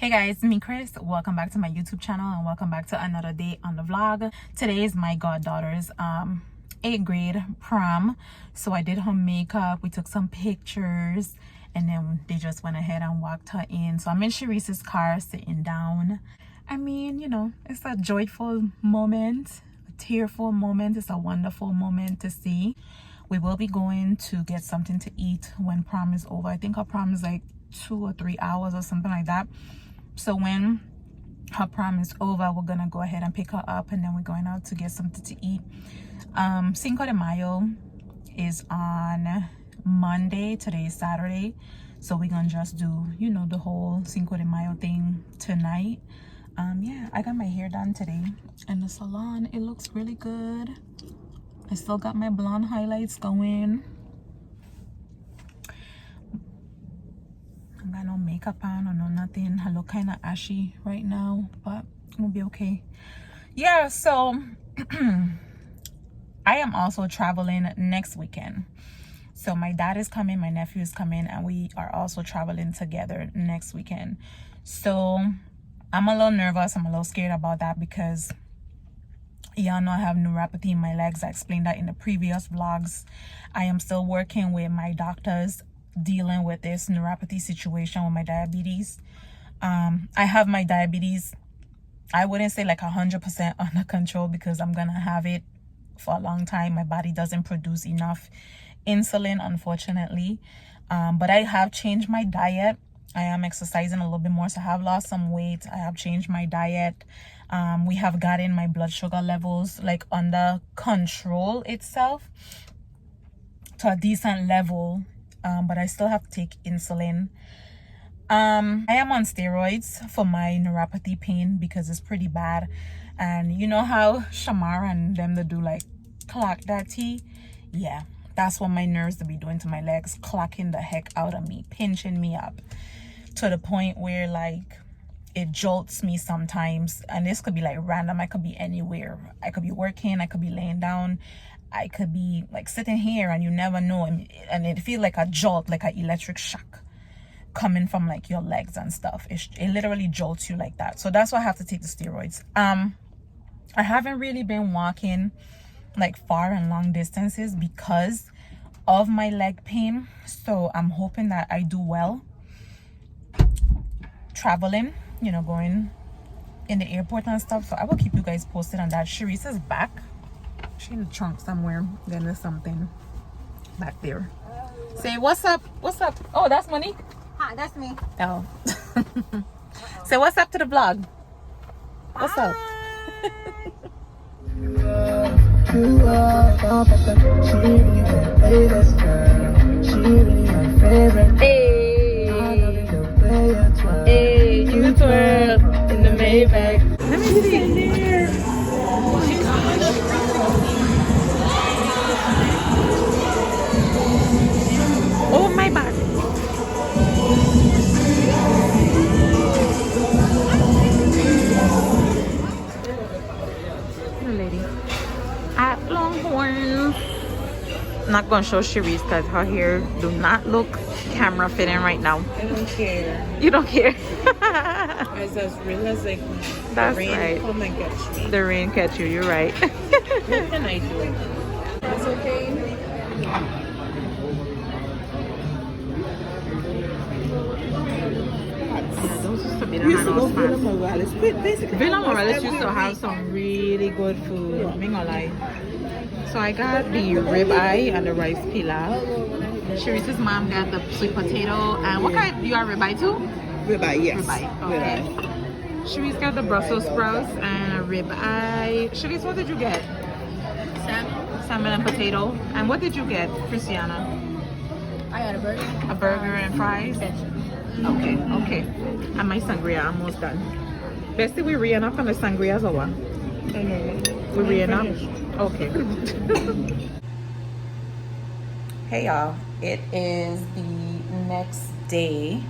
Hey guys, me Chris. Welcome back to my YouTube channel and welcome back to another day on the vlog. Today is my goddaughter's 8th grade prom. So I did her makeup, we took some pictures, and then they just went ahead and walked her in. So I'm in Sharice's car sitting down. I mean, you know, it's a joyful moment, a tearful moment. It's a wonderful moment to see. We will be going to get something to eat when prom is over. I think her prom is like 2 or 3 hours or something like that. So when her prom is over, we're gonna go ahead and pick her up, and then we're going out to get something to eat. Cinco de Mayo is on Monday. Today is Saturday, so we're gonna just do, you know, the whole Cinco de Mayo thing tonight. Yeah, I got my hair done today in the salon. It looks really good. I still got my blonde highlights going. I got no makeup on or no nothing. I look kind of ashy right now, but we'll be okay. Yeah, so I am also traveling next weekend. So my dad is coming, my nephew is coming, and we are also traveling together next weekend. So I'm a little nervous. I'm a little scared about that because y'all know I have neuropathy in my legs. I explained that in the previous vlogs. I am still working with my doctors dealing with this neuropathy situation with my diabetes. I have my diabetes, I wouldn't say like 100% under control, because I'm gonna have it for a long time. My body doesn't produce enough insulin, unfortunately. But I have changed my diet. I am exercising a little bit more, so I have lost some weight. I have changed my diet. We have gotten my blood sugar levels like under control itself to a decent level. But I still have to take insulin. I am on steroids for my neuropathy pain because it's pretty bad. And you know how Shamara and them they do like clock that tea? Yeah, that's what my nerves to be doing to my legs, clocking the heck out of me, pinching me up to the point where like it jolts me sometimes. And this could be like random. I could be anywhere. I could be working, I could be laying down, I could be like sitting here, and you never know, and it feels like a jolt, like an electric shock coming from like your legs and stuff. It literally jolts you like that. So that's why I have to take the steroids. I haven't really been walking like far and long distances because of my leg pain. So I'm hoping that I do well traveling, you know, going in the airport and stuff. So I will keep you guys posted on that. Sharice is back. She in the trunk somewhere. Then there's something back there. Say what's up. What's up? Oh, that's Monique. Hi, that's me. Oh. Say what's up to the vlog. What's up? Hey, hey, you twirl in the Maybach. Let me see. Oh my back. Hello, lady. At Longhorn. I'm not gonna show Sharice because her hair do not look camera fitting right now. I don't care. You don't care. As real as like That's the rain right. come and catch me. The rain catch you. You're right. What can I do? It's okay. Those used to be the Hano's fans. Morales. Basically, Villa Morales used to have some really good food. I'm not gonna lie. So I got the ribeye and the rice pilaf. Sharice's mom got the sweet potato. And what kind? You got ribeye too? Ribeye, yes. Ribeye. Okay. Sharice got the Brussels sprouts and a ribeye. Sharice, what did you get? Salmon. Salmon and potato. And what did you get, Christiana? I got a burger. A burger and fries? Okay, okay. And my sangria, almost done. Bestie, we re up on the sangrias or what? We re up? Okay. Hey y'all, it is the next day.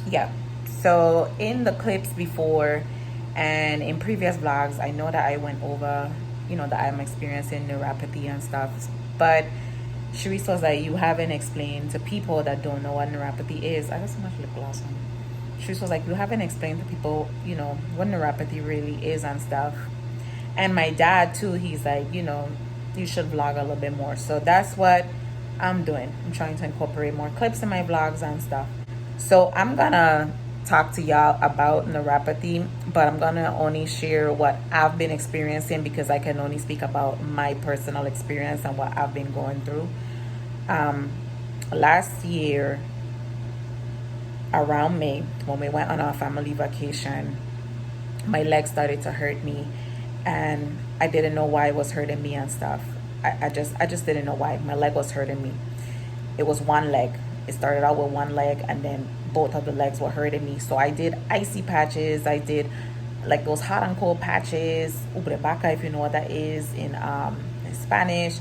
Yeah, so in the clips before and in previous vlogs, I know that I went over, you know, that I'm experiencing neuropathy and stuff, but Sharice was like, you haven't explained to people that don't know what neuropathy is. I got so much lip gloss on. she was like, you haven't explained to people, what neuropathy really is and stuff. And my dad too, he's like, you should vlog a little bit more. So that's what I'm doing. I'm trying to incorporate more clips in my vlogs and stuff. So I'm gonna talk to y'all about neuropathy, but I'm gonna only share what I've been experiencing because I can only speak about my personal experience and what I've been going through. Last year, around May, when we went on our family vacation, my leg started to hurt me, and I didn't know why it was hurting me and stuff. I just didn't know why my leg was hurting me. It was one leg. It started out with one leg, and then both of the legs were hurting me. So I did icy patches. I did like those hot and cold patches, ubrebaca, if you know what that is in Spanish.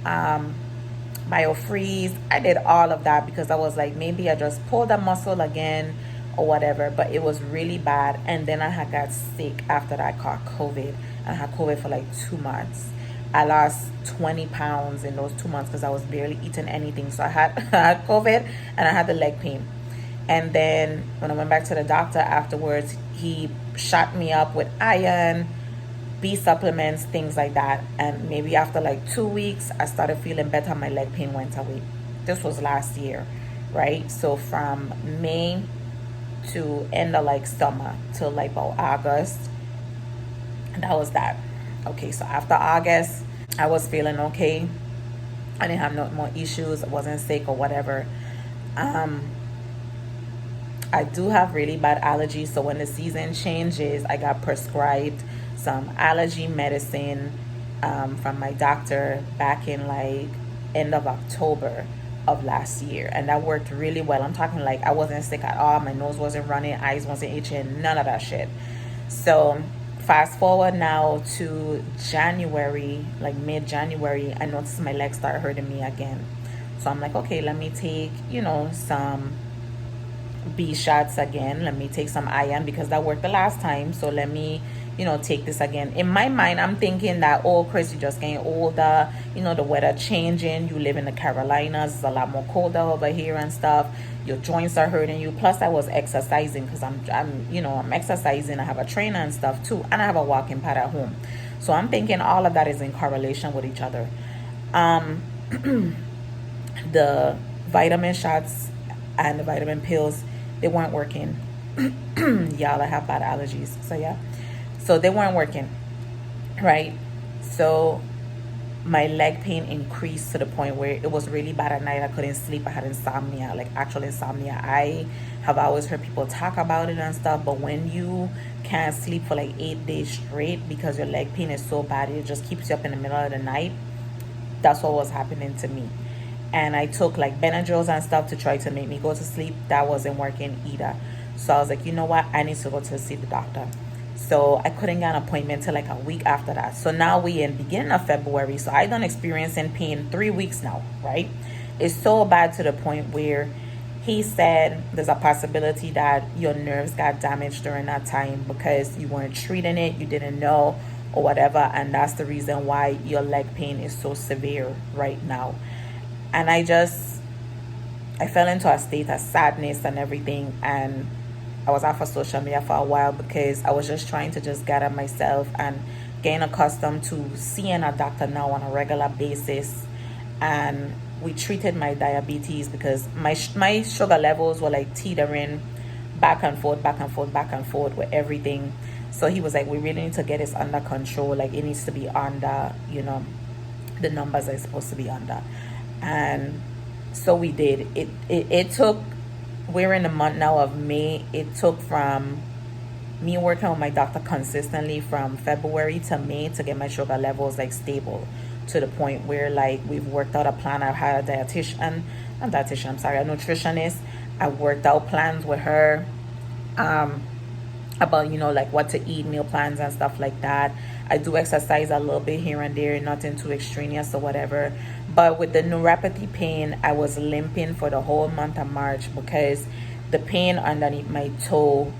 Biofreeze. I did all of that because I was like, maybe I just pulled a muscle again or whatever, but it was really bad. And then I had got sick after that. I caught COVID, and I had COVID for like 2 months. I lost 20 pounds in those 2 months because I was barely eating anything. So I had COVID, and I had the leg pain. And then when I went back to the doctor afterwards, he shot me up with iron, B supplements, things like that. And maybe after like 2 weeks, I started feeling better. My leg pain went away. This was last year, right? So from May to end of like summer till like about August, and that was that. Okay, so after August, I was feeling okay. I didn't have no more issues. I wasn't sick or whatever. I do have really bad allergies, so when the season changes, I got prescribed some allergy medicine from my doctor back in like end of October of last year, and that worked really well. I'm talking like I wasn't sick at all. My nose wasn't running, eyes wasn't itching, none of that shit. So fast forward now to January, like mid-January, I noticed my legs started hurting me again. So I'm like, okay, let me take some B shots again. Let me take some iron because that worked the last time. So let me take this again. In my mind, I'm thinking that, oh, Chris, you're just getting older. The weather changing. You live in the Carolinas. It's a lot more colder over here and stuff. Your joints are hurting you. Plus, I was exercising because I'm exercising. I have a trainer and stuff too, and I have a walking pad at home. So I'm thinking all of that is in correlation with each other. The vitamin shots and the vitamin pills, they weren't working. Y'all, I have bad allergies. So yeah. So they weren't working, right? So my leg pain increased to the point where it was really bad at night. I couldn't sleep. I had insomnia, like actual insomnia. I have always heard people talk about it and stuff, but when you can't sleep for like 8 days straight because your leg pain is so bad, it just keeps you up in the middle of the night. That's what was happening to me. And I took like Benadryls and stuff to try to make me go to sleep. That wasn't working either. So I was like, you know what? I need to go to see the doctor. So I couldn't get an appointment till like a week after that. So now we in beginning of February. So I done experiencing pain 3 weeks now, right? It's so bad to the point where he said there's a possibility that your nerves got damaged during that time because you weren't treating it, you didn't know or whatever. And that's the reason why your leg pain is so severe right now. And I fell into a state of sadness and everything. And I was off of social media for a while because I was just trying to just gather myself and getting accustomed to seeing a doctor now on a regular basis. And we treated my diabetes because my sugar levels were like teetering back and forth with everything. So he was like, we really need to get this under control. Like it needs to be under, the numbers are supposed to be under. And so we did. It took, we're in the month now of May. It took from me working with my doctor consistently from February to May to get my sugar levels like stable to the point where like we've worked out a plan. I've had a nutritionist. I worked out plans with her about like what to eat, meal plans and stuff like that. I do exercise a little bit here and there, nothing too extraneous or whatever. But with the neuropathy pain, I was limping for the whole month of March because the pain underneath my toe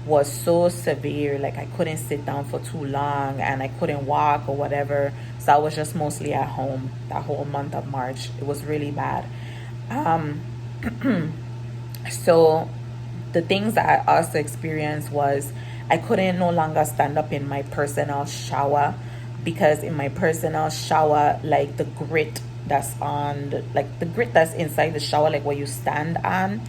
was so severe. Like I couldn't sit down for too long and I couldn't walk or whatever. So I was just mostly at home that whole month of March. It was really bad. So the things that I also experienced was I couldn't no longer stand up in my personal shower, because in my personal shower, like the grit that's on like the grit that's inside the shower, like where you stand on,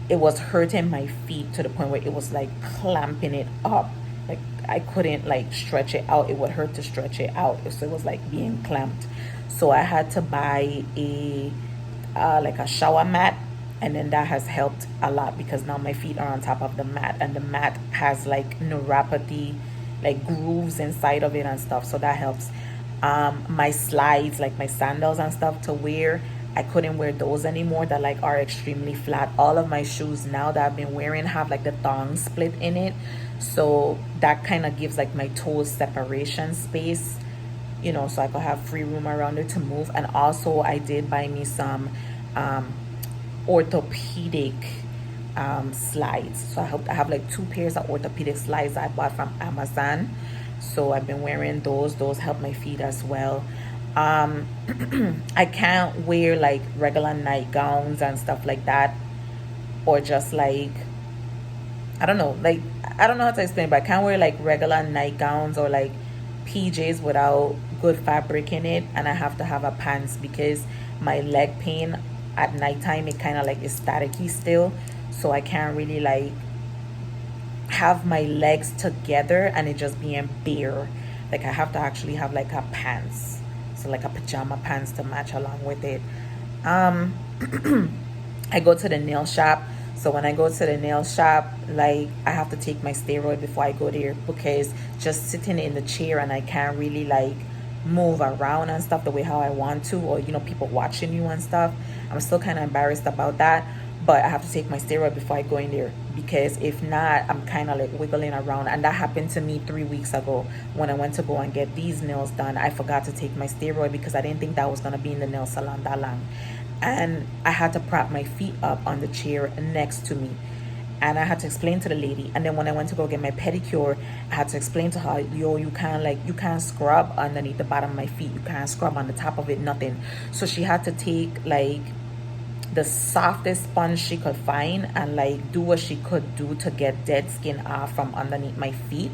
it was hurting my feet to the point where it was like clamping it up. Like I couldn't like stretch it out. It would hurt to stretch it out. So it was like being clamped. So I had to buy a like a shower mat, and then that has helped a lot because now my feet are on top of the mat, and the mat has like neuropathy, like grooves inside of it and stuff. So that helps. My slides, like my sandals and stuff to wear, I couldn't wear those anymore, that like are extremely flat. All of my shoes now that I've been wearing have like the thong split in it, so that kind of gives like my toes separation space, you know, so I could have free room around it to move. And also I did buy me some orthopedic slides. So I have like 2 pairs of orthopedic slides I bought from Amazon. So I've been wearing those. Those help my feet as well. I can't wear like regular nightgowns and stuff like that, or just like, I don't know, like I don't know how to explain, but I can't wear like regular nightgowns or like PJs without good fabric in it, and I have to have a pants because my leg pain at nighttime, it kind of like is staticky still, so I can't really like have my legs together and it just being bare. Like I have to actually have like a pants, so like a pajama pants to match along with it. I go to the nail shop. So when I go to the nail shop, like I have to take my steroid before I go there, because just sitting in the chair and I can't really like move around and stuff the way how I want to, or you know, people watching you and stuff, I'm still kind of embarrassed about that. But I have to take my steroid before I go in there, because if not, I'm kind of like wiggling around. And that happened to me 3 weeks ago when I went to go and get these nails done. I forgot to take my steroid because I didn't think that was going to be in the nail salon that long. And I had to prop my feet up on the chair next to me. And I had to explain to the lady. And then when I went to go get my pedicure, I had to explain to her, yo, you can't scrub underneath the bottom of my feet. You can't scrub on the top of it, nothing. So she had to take like the softest sponge she could find and like do what she could do to get dead skin off from underneath my feet.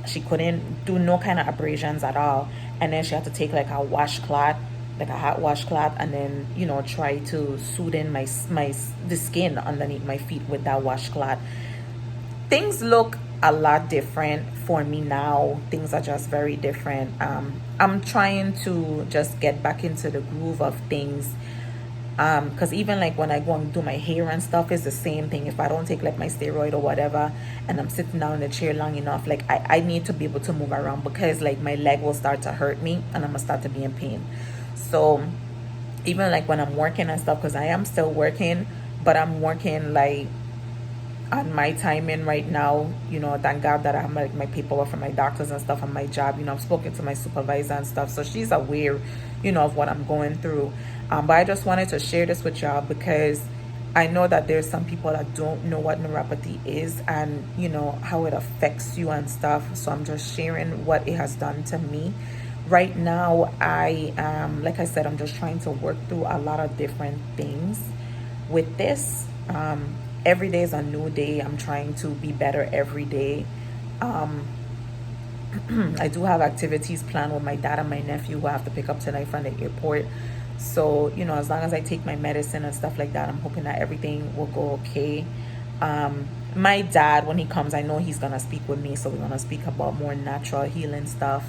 She couldn't do no kind of abrasions at all. And then she had to take like a washcloth, like a hot washcloth, and then, you know, try to soothe in the skin underneath my feet with that washcloth. Things look a lot different for me now. Things are just very different. I'm trying to just get back into the groove of things, because even like when I go and do my hair and stuff, it's the same thing. If I don't take like my steroid or whatever and I'm sitting down in the chair long enough, like I need to be able to move around, because like my leg will start to hurt me and I'm gonna start to be in pain. So even like when I'm working and stuff, because I am still working, but I'm working like on my timing right now, you know, thank God that I have like my paperwork from my doctors and stuff on my job. You know, I've spoken to my supervisor and stuff, so she's aware, you know, of what I'm going through. But I just wanted to share this with y'all because I know that there's some people that don't know what neuropathy is and, you know, how it affects you and stuff. So I'm just sharing what it has done to me. Right now, like I said, I'm just trying to work through a lot of different things with this. Every day is a new day. I'm trying to be better every day. I do have activities planned with my dad and my nephew who I have to pick up tonight from the airport. So, you know, as long as I take my medicine and stuff like that, I'm hoping that everything will go okay. My dad, when he comes, I know he's gonna speak with me, so we're gonna speak about more natural healing stuff.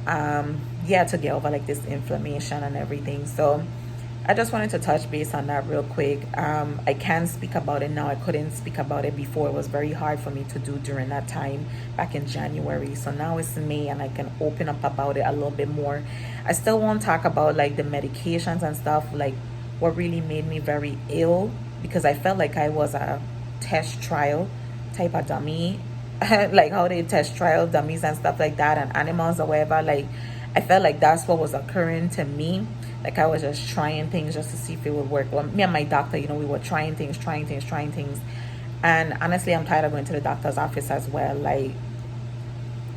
Yeah, to get over like this inflammation and everything. So I just wanted to touch base on that real quick. I can speak about it now. I couldn't speak about it before. It was very hard for me to do during that time back in January. So now it's May and I can open up about it a little bit more. I still won't talk about like the medications and stuff, like what really made me very ill, because I felt like I was a test trial type of dummy. Like how they test trial dummies and stuff like that, and animals or whatever. Like I felt like that's what was occurring to me. Like I was just trying things just to see if it would work. Well, me and my doctor, you know, we were trying things. And honestly, I'm tired of going to the doctor's office as well. Like,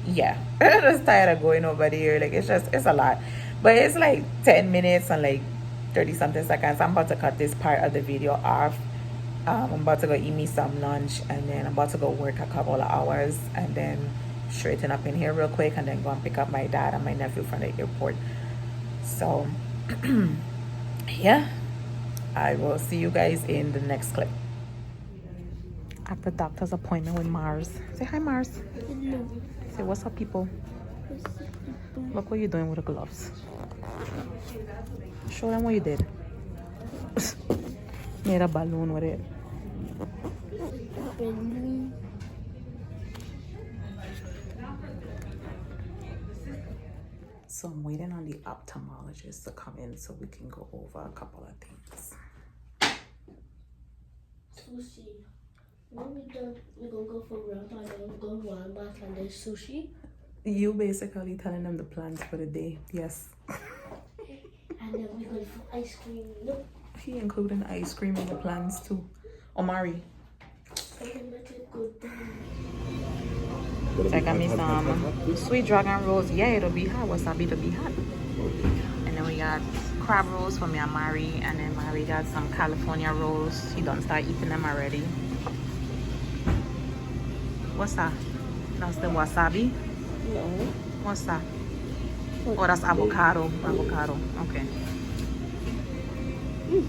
yeah, I'm just tired of going over there. Like, it's a lot. But it's like 10 minutes and like 30 something seconds. I'm about to cut this part of the video off I'm about to go eat me some lunch, and then I'm about to go work a couple of hours, and then straighten up in here real quick, and then go and pick up my dad and my nephew from the airport. So yeah, I will see you guys in the next clip. At the doctor's appointment with Mars. Say hi, Mars. Hello. Say what's up, people. Look what you're doing with the gloves. Show them what you did. Made a balloon with it. Balloon. So I'm waiting on the ophthalmologist to come in so we can go over a couple of things. Sushi. When we done, we're gonna go for grandpa and then we're going to Walmart and there's sushi. You basically telling them the plans for the day. Yes. And then we're going for ice cream. Nope. He including ice cream in the plans too. Omari. So I got me some sweet dragon rolls. Yeah, it'll be hot. Wasabi, it'll be hot. And then we got crab rolls for me and Mari. And then Mari got some California rolls. He done start eating them already. What's that? That's the wasabi? No. What's that? Oh, that's avocado. Avocado. Okay.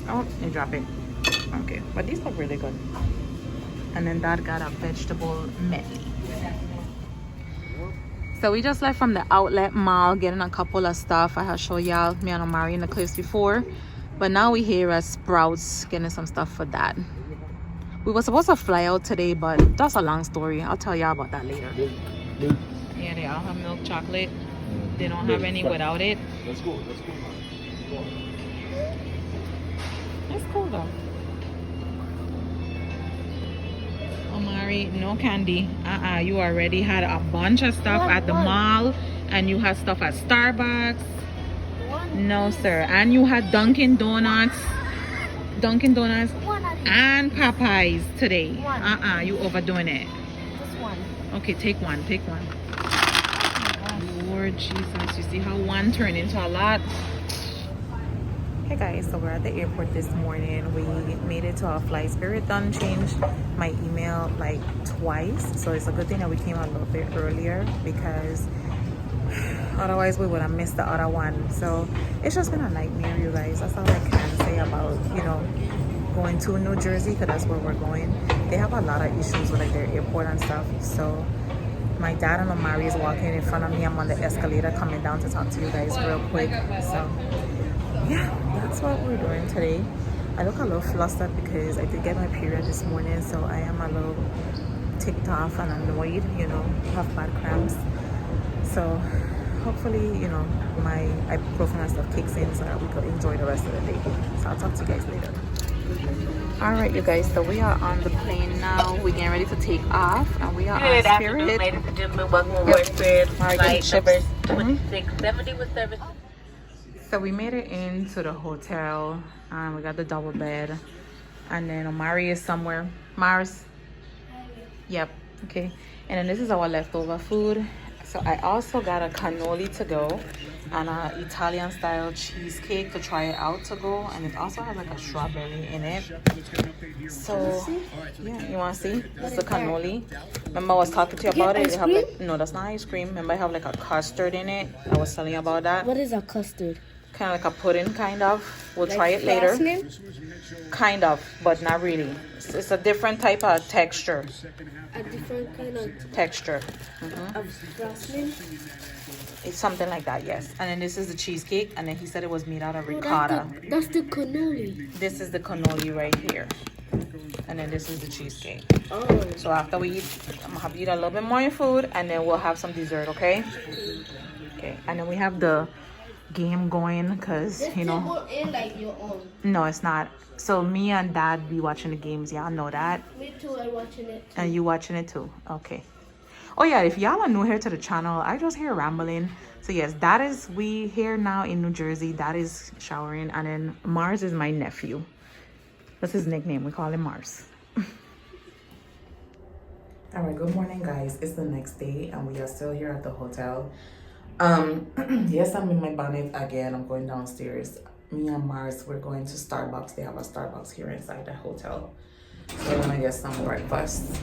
Oh, you drop it. Okay. But these look really good. And then Dad got a vegetable medley. So we just left from the outlet mall getting a couple of stuff. I have shown y'all me and Omari in the clips before. But now we here at Sprouts getting some stuff for Dad. We were supposed to fly out today, but that's a long story. I'll tell y'all about that later. Yeah, they all have milk chocolate. They don't have any without it. Let's go. Let's go. It's cool though. Omari, no candy. You already had a bunch of stuff at the mall, and you had stuff at Starbucks. No, sir. And you had Dunkin' Donuts and Popeyes today. You overdoing it. Just one. Okay, take one. Lord Jesus, you see how one turned into a lot? Hey guys, so we're at the airport this morning. We made it to our flight. Spirit done changed my email like twice, so it's a good thing that we came a little bit earlier, because otherwise we would have missed the other one. So it's just been a nightmare, you guys. That's all I can say about, you know, going to New Jersey, because that's where we're going. They have a lot of issues with like their airport and stuff. So my dad and Omari is walking in front of me. I'm on the escalator coming down to talk to you guys real quick. So yeah, that's what we're doing today. I look a little flustered because I did get my period this morning, so I am a little ticked off and annoyed, you know, have bad cramps. So hopefully, you know, my ibuprofen and stuff kicks in so that we could enjoy the rest of the day. So I'll talk to you guys later. All right, you guys, so we are on the plane now. We're getting ready to take off, and we are on Spirit. Ladies and gentlemen, welcome aboard Spirit All right, flight number chips. 2670 with service. So we made it into the hotel, and we got the double bed, and then Omari is somewhere. Mars? Yep. Okay. And then this is our leftover food. So I also got a cannoli to go and a Italian style cheesecake to try it out to go, and it also has like a strawberry in it. So yeah, you want to see? This is a cannoli. Remember I was talking to you about it? They have like, no, that's not ice cream. Remember I have like a custard in it? I was telling you about that. What is a custard? Kind of like a pudding, kind of. We'll try it later. Kind of, but not really. It's a different type of texture. A different kind of Texture. of frosting? It's something like that, yes. And then this is the cheesecake, and then he said it was made out of ricotta. That's the cannoli. This is the cannoli right here. And then this is the cheesecake. Oh. So after we eat, I'm gonna have you eat a little bit more of your food, and then we'll have some dessert, okay? Okay. And then we have the game going, because, you know. In like your own. No, it's not. So me and Dad be watching the games. Y'all know that. Me too, I'm watching it. And you watching it too? Okay. Oh yeah, if y'all are new here to the channel, I just hear rambling. So yes, that is, we here now in New Jersey. That is showering, and then Mars is my nephew. That's his nickname. We call him Mars. All right, good morning guys. It's the next day and we are still here at the hotel. Yes, I'm in my bonnet again. I'm going downstairs. Me and Mars, we're going to Starbucks. They have a Starbucks here inside the hotel. So we're gonna get some breakfast.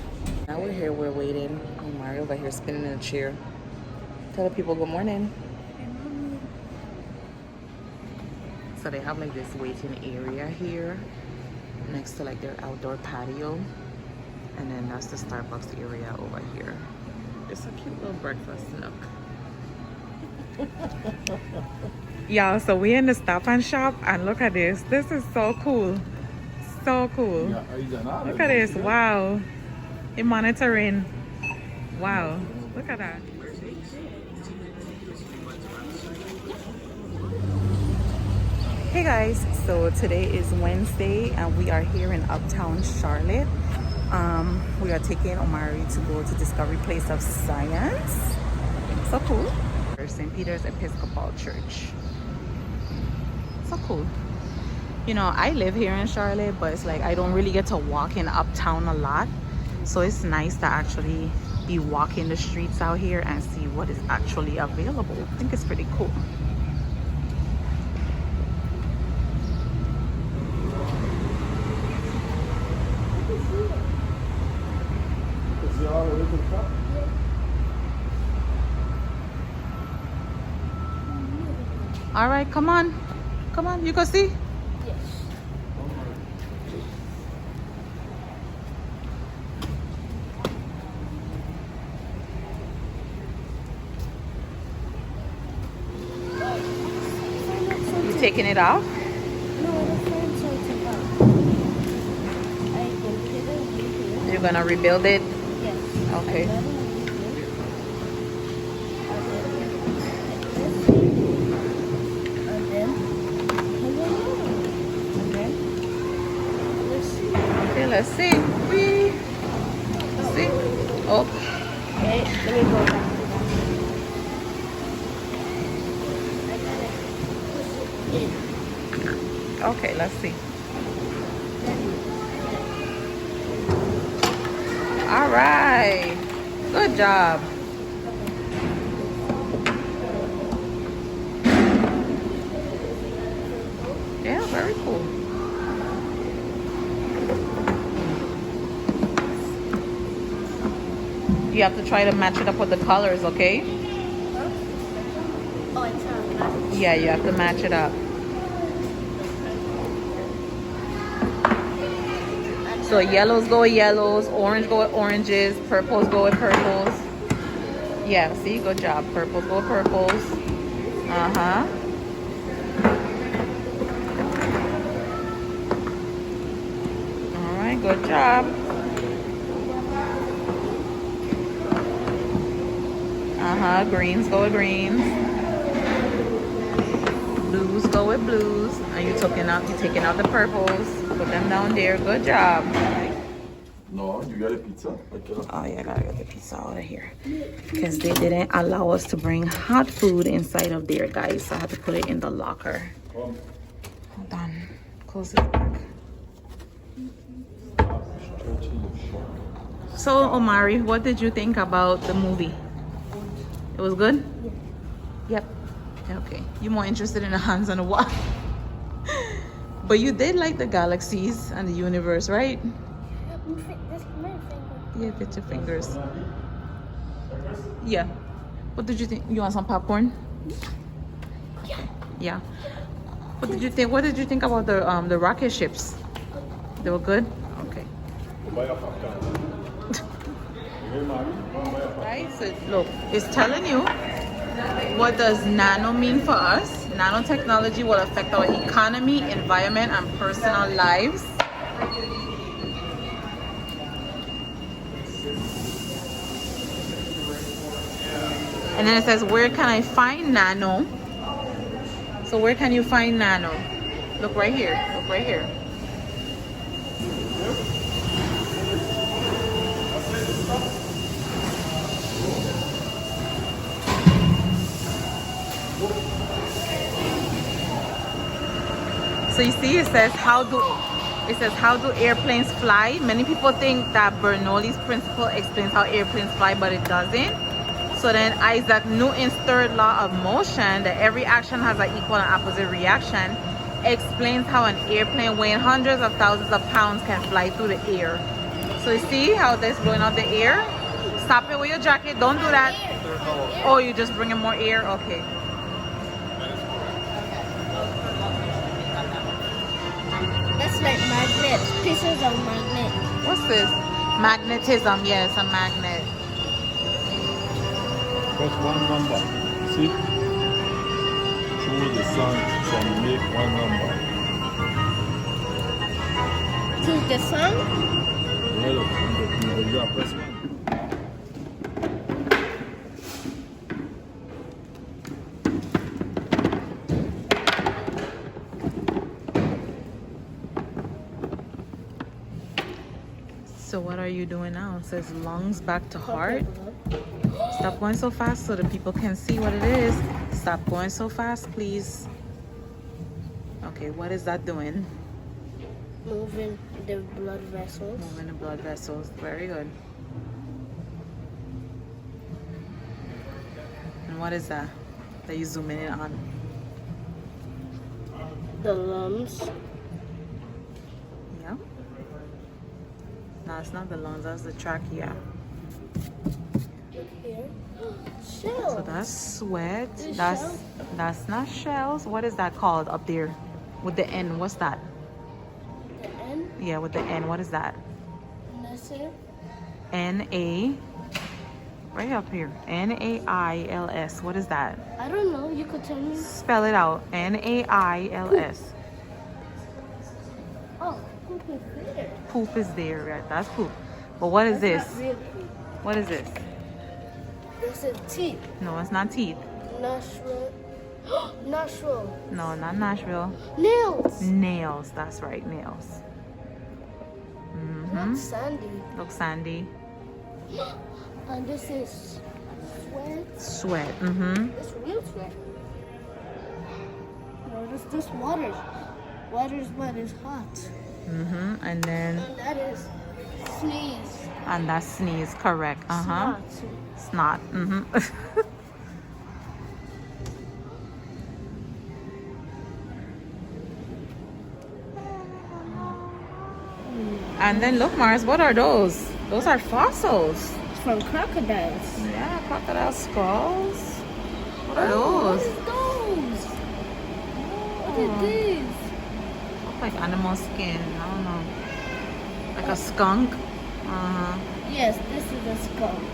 Now we're here, we're waiting. Mario over here spinning in a chair. Tell the people good morning. So they have like this waiting area here next to like their outdoor patio. And then that's the Starbucks area over here. It's a cute little breakfast nook. Y'all, so we in the Stop and Shop and look at this. This is so cool. So cool. Look at this. Wow. It's monitoring. Wow. Look at that. Hey guys, so today is Wednesday and we are here in Uptown Charlotte. We are taking Omari to go to Discovery Place of Science. So cool. St. Peter's Episcopal Church. So cool. You know, I live here in Charlotte, but it's like I don't really get to walk in Uptown a lot. So it's nice to actually be walking the streets out here and see what is actually available. I think it's pretty cool. All right, come on. Come on, you can see? Yes. You taking it off? No, the phone's something up. I can You're gonna rebuild it? Yes. Okay. Let's see. Whee. Let's see. Oh. Okay, let me go back. Okay, let's see. All right. Good job. Yeah, very cool. You have to try to match it up with the colors, okay? Oh, it's not. Yeah, you have to match it up. So yellows go with yellows, orange go with oranges, purples go with purples. Yeah, see, good job. Purples go with purples. Uh-huh. All right, good job. Uh-huh, greens go with greens. Blues go with blues. And you're taking out the purples. Put them down there. Good job. No, you got a pizza? Oh yeah, I gotta get the pizza out of here. Because they didn't allow us to bring hot food inside of there, guys. So I had to put it in the locker. Hold on. Close it back. So Omari, what did you think about the movie? It was good? Yep. Okay. You're more interested in the hands on the wall. But you did like the galaxies and the universe, right? That's my finger. Yeah, get your fingers. Yeah. What did you think? You want some popcorn? Yeah. Yeah. What did you think? What did you think about the rocket ships? They were good? Okay. Right? So look, it's telling you what does nano mean for us. Nanotechnology will affect our economy, environment, and personal lives. And then it says, where can I find nano? So where can you find nano? Look right here. Look right here. So you see, it says how do airplanes fly? Many people think that Bernoulli's principle explains how airplanes fly, but it doesn't. So then Isaac Newton's third law of motion, that every action has an equal and opposite reaction, explains how an airplane weighing hundreds of thousands of pounds can fly through the air. So you see how this blowing out the air? Stop it with your jacket. Don't do that. Oh, you just bringing more air? Okay. That's like magnet. Pieces of magnet. What's this? Magnetism. Yes, a magnet. Press one number. See? Through the sun can make one number. To the sun? Well, you gotta press one. So what are you doing now? It says lungs back to heart. Stop going so fast so the people can see what it is. Stop going so fast, please. Okay, what is that doing? Moving the blood vessels. Moving the blood vessels. Very good. And what is that you zooming in on? The lungs. Yeah. No, it's not the lungs. That's the trachea. Here. Shells. So that's sweat. The That's shells? that's not shells. What is that called up there? With the N. What's that? The N. Yeah, with the N. What is that? Nasir. N-A. Right up here. N-A-I-L-S. What is that? I don't know. You could tell me. Spell it out. N-A-I-L-S. Oh, poop is there. Poop is there, right? That's poop. But what is That's this? not real poop. What is this? This is teeth. No, it's not teeth. Natural. Natural. No, not Nashville. Nails. Nails. That's right, nails. Not sandy. Look, Sandy. And this is sweat. Sweat. It's real sweat. No, this water. Water's wet is hot. And then, And that is sneeze. and that's sneeze. Correct. Snot. Snot. And then look, Mars, what are those? Those are fossils. From crocodiles. Yeah, crocodile skulls. What are What those? is those? What is these? Look like animal skin. I don't know. Like a skunk. Yes, this is a skunk.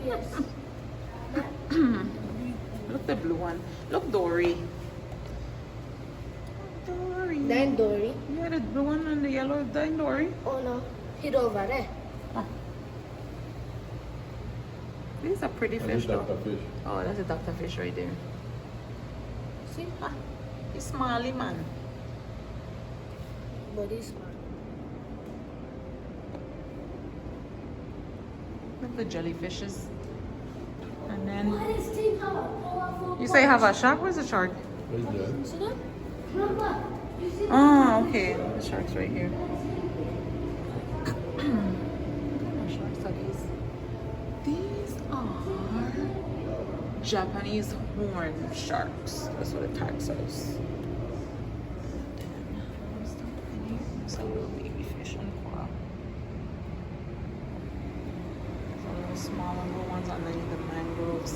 Yes. Look the blue one. Look Dory. Dory. Then Dory. Yeah, the blue one and the yellow then Dory. Oh no, hit over there. These are pretty And fish this Dr. though. Fish. Oh, that's a Dr. Fish right there. See? He's smiley man. But it's Look the jellyfishes. And then this thing have a powerful you say have a shark? Where's the shark? Right there. See that? Grandpa, you see that? Oh, okay. The shark's right here. What sharks are these? These are Japanese horn sharks. That's what the tag says. Some little baby fish and coral. Some little smaller little ones underneath the mangroves.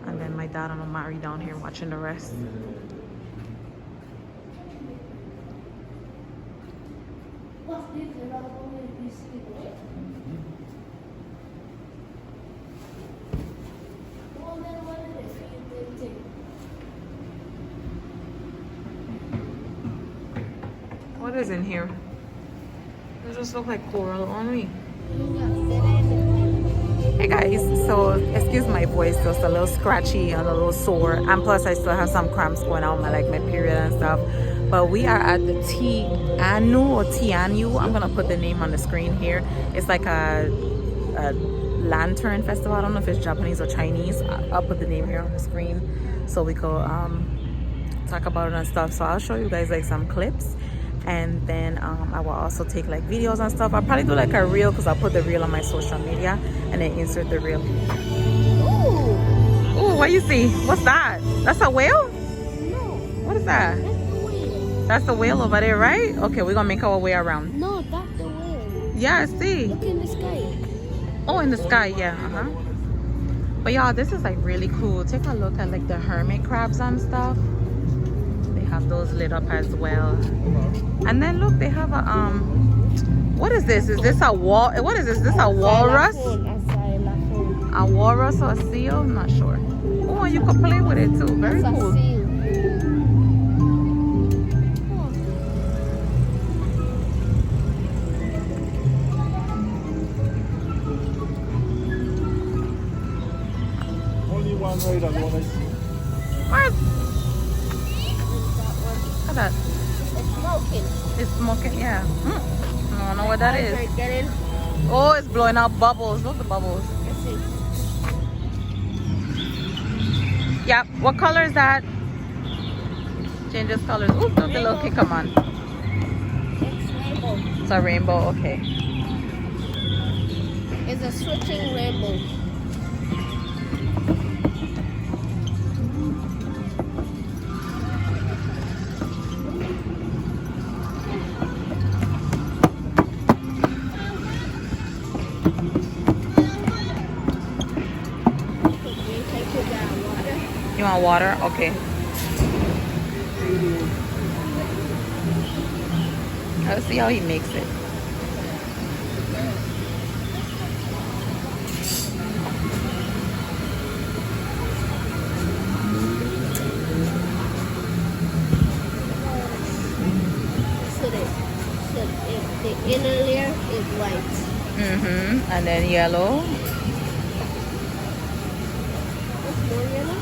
And then my dad and Omari down here watching the rest. What's this? They're not only this thing, right? Well, then what is it? Thing. What is in here? It just look like coral only. Hey guys, so excuse my voice, just a little scratchy and a little sore, and plus I still have some cramps going on my like my period and stuff. But we are at the Tianu. I'm gonna put the name on the screen here. It's like a lantern festival. I don't know if it's Japanese or Chinese. I'll put the name here on the screen so we could talk about it and stuff. So I'll show you guys like some clips, and then I will also take like videos and stuff. I'll probably do like a reel because I'll put the reel on my social media and then insert the reel. Ooh, what you see? What's that? That's a whale? No, What is that? that's the whale. That's the whale over there, right? Okay, we're gonna make our way around. No, that's the whale. Yeah, I see. Look in the sky. Oh, in the sky, yeah. But y'all, this is like really cool. Take a look at like the hermit crabs and stuff. They have those lit up as well. And then look, they have a what is this? Is this a wall? What is this? Is this a walrus? A walrus or a seal? I'm not sure. Oh, you could play with it too. Very cool. Only one rider, the one I see. What? Look at that. It's smoking. It's smoking, yeah. I don't know what that is. Getting. Oh, it's blowing out bubbles. Look at the bubbles. Let's see. Yep. What color is that? Changes colors. Ooh, look, the little kid. Come on. It's rainbow. It's a rainbow. Okay. It's a switching rainbow. You want water? Okay. Let's see how he makes it. The inner layer is white. And then yellow. What's more yellow?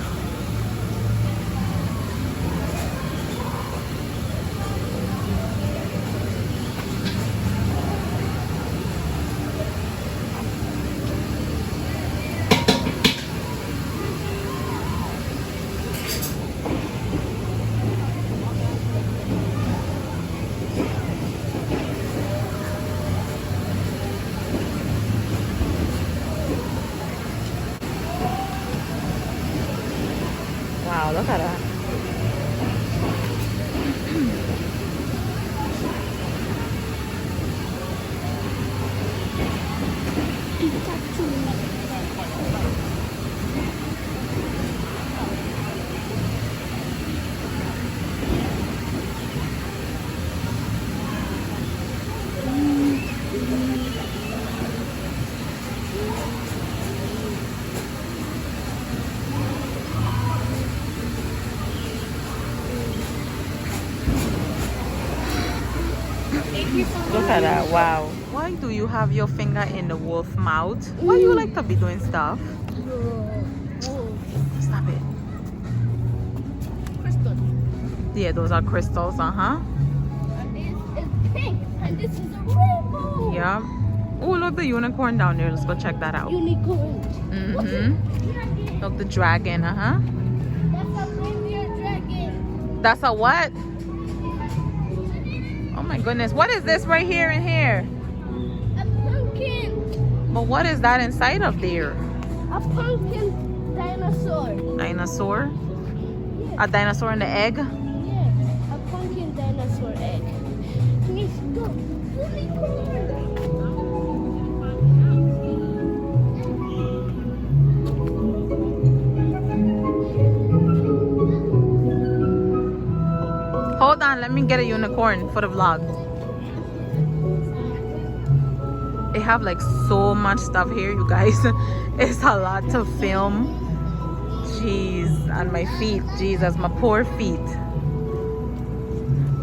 Wow, look at that. Look at that. Wow. Why do you have your finger in the wolf mouth? Why you like to be doing stuff? Stop it. Crystal. Yeah, those are crystals. And this is pink. And this is a rainbow. Yeah. Oh, look, the unicorn down there. Let's go check that out. Unicorn. Look, the dragon. That's a reindeer dragon. That's a what? Oh my goodness. What is this right here and here? A pumpkin. But what is that inside of there? A pumpkin dinosaur. Dinosaur? Yes. A dinosaur in the egg? Yes. A pumpkin dinosaur egg. Let's go. Unicorn. Hold on, let me get a unicorn for the vlog. They have like so much stuff here, you guys. It's a lot to film. Jeez, and my feet, Jesus, my poor feet.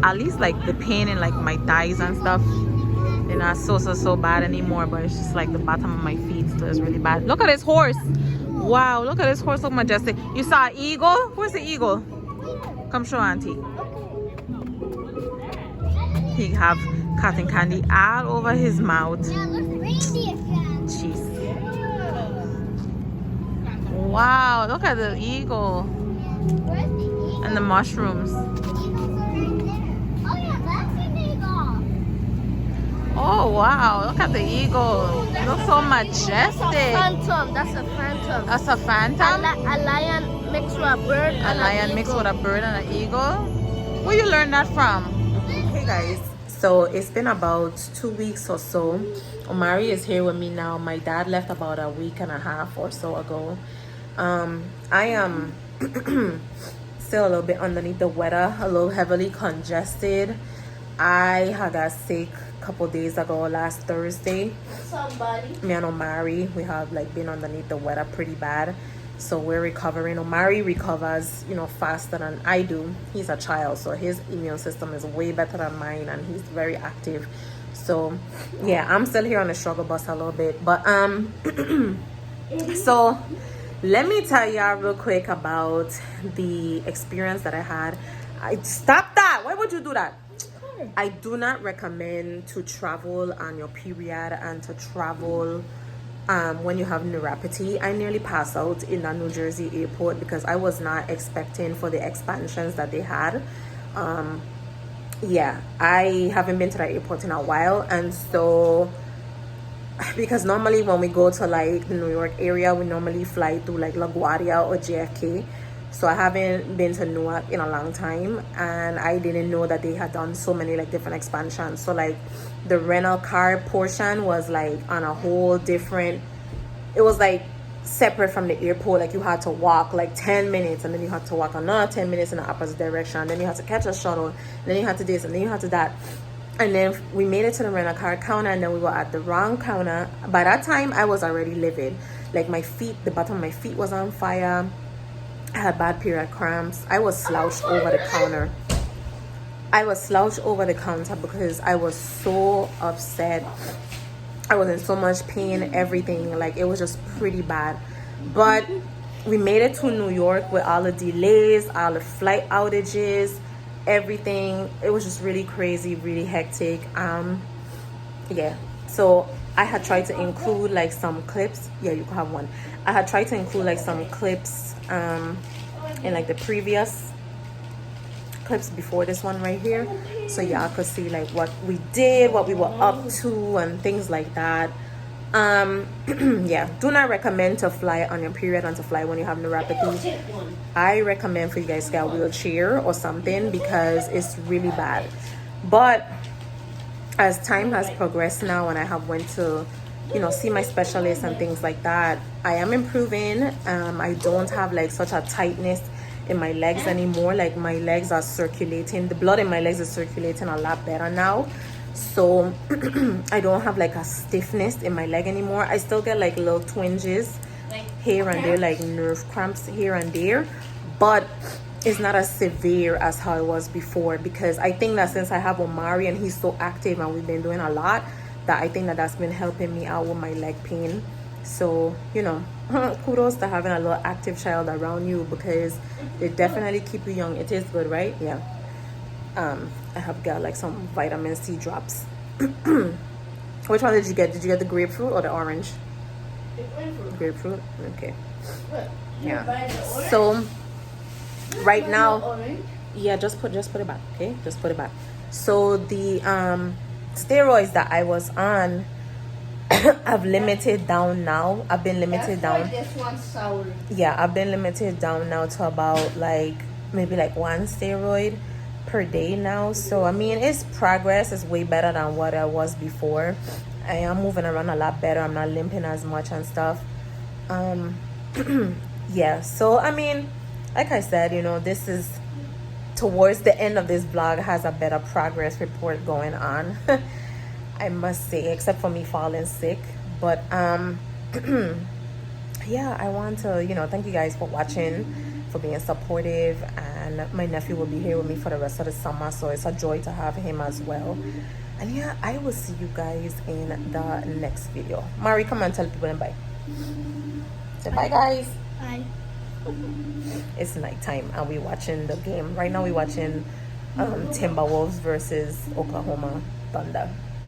At least like the pain in like my thighs and stuff, they're not so bad anymore, but it's just like the bottom of my feet still is really bad. Look at this horse. Wow, look at this horse, so majestic. You saw an eagle? Where's the eagle? Come show auntie. he have cotton candy all over his mouth. Yeah, look, reindeer cat. Jeez. Wow, look at the eagle Where's the eagle? and the mushrooms. The eagles are right there. Oh yeah, that's an eagle. Oh wow, look at the eagle. It looks so majestic. Phantom. That's a phantom. That's a phantom? A lion mixed with a bird. A lion mixed with a bird and an eagle? Where you learn that from? Hey guys, so it's been about 2 weeks or so. Omari is here with me now. My dad left about a week and a half or so ago. I am still a little bit underneath the weather, a little heavily congested. I had got sick a couple days ago, last Thursday. Somebody. Me and Omari, we have like been underneath the weather pretty bad, so we're recovering. Omari recovers, you know, faster than I do. He's a child, so his immune system is way better than mine, and he's very active. So yeah, I'm still here on the struggle bus a little bit, but so let me tell y'all real quick about the experience that I had. Stop that! Why would you do that? I do not recommend to travel on your period and to travel when you have neuropathy. I nearly passed out in the New Jersey airport because I was not expecting for the expansions that they had. Yeah, I haven't been to the airport in a while, and so because normally when we go to like the New York area, we normally fly through like LaGuardia or JFK. So I haven't been to Newark in a long time, and I didn't know that they had done so many like different expansions. So like the rental car portion was like on a whole different, it was like separate from the airport. Like you had to walk like 10 minutes, and then you had to walk another 10 minutes in the opposite direction, and then you had to catch a shuttle, and then you had to this, and then you had to that. And then we made it to the rental car counter, and then we were at the wrong counter. By that time I was already livid. Like my feet, the bottom of my feet was on fire. I had bad period cramps. I was slouched over the counter. Because I was so upset. I was in so much pain, everything. Like it was just pretty bad. But we made it to New York with all the delays, all the flight outages, everything. It was just really crazy, really hectic. Yeah. So I had tried to include like some clips. Yeah, you can have one. I had tried to include like some clips in like the previous clips before this one right here, so y'all could see like what we did, what we were up to, and things like that. Yeah, do not recommend to fly on your period and to fly when you have neuropathy. I recommend for you guys to get a wheelchair or something because it's really bad. But as time has progressed now, and I have went to, you know, see my specialist and things like that, I am improving. I don't have like such a tightness in my legs anymore. Like my legs are circulating, the blood in my legs is circulating a lot better now. So I don't have like a stiffness in my leg anymore. I still get like little twinges here and there, like nerve cramps here and there, but it's not as severe as how it was before, because I think that since I have Omari and he's so active and we've been doing a lot, that I think that that's been helping me out with my leg pain. So, you know, kudos to having a little active child around you, because they definitely keep you young. It is good, right? Yeah. I have got like some vitamin C drops. Which one did you get? Did you get the grapefruit or the orange? The grapefruit. Grapefruit? Okay. What? Yeah. So right now, Orange? yeah, just put it back, okay? Just put it back. So the steroids that I was on, I've limited down now. I've been limited down. This one's sour. Yeah, I've been limited down now to about like maybe like 1 steroid per day now. So I mean, it's progress. It's way better than what I was before. I am moving around a lot better. I'm not limping as much and stuff. Yeah, so I mean, like I said, you know, this is towards the end of this vlog, has a better progress report going on. I must say, except for me falling sick. But yeah, I want to, you know, thank you guys for watching, for being supportive, and my nephew will be here with me for the rest of the summer, so it's a joy to have him as well. And yeah, I will see you guys in the next video. Mari, come and tell people and bye. Say bye, guys. Bye. It's nighttime and we're watching the game right now. We're watching Timberwolves versus Oklahoma Thunder.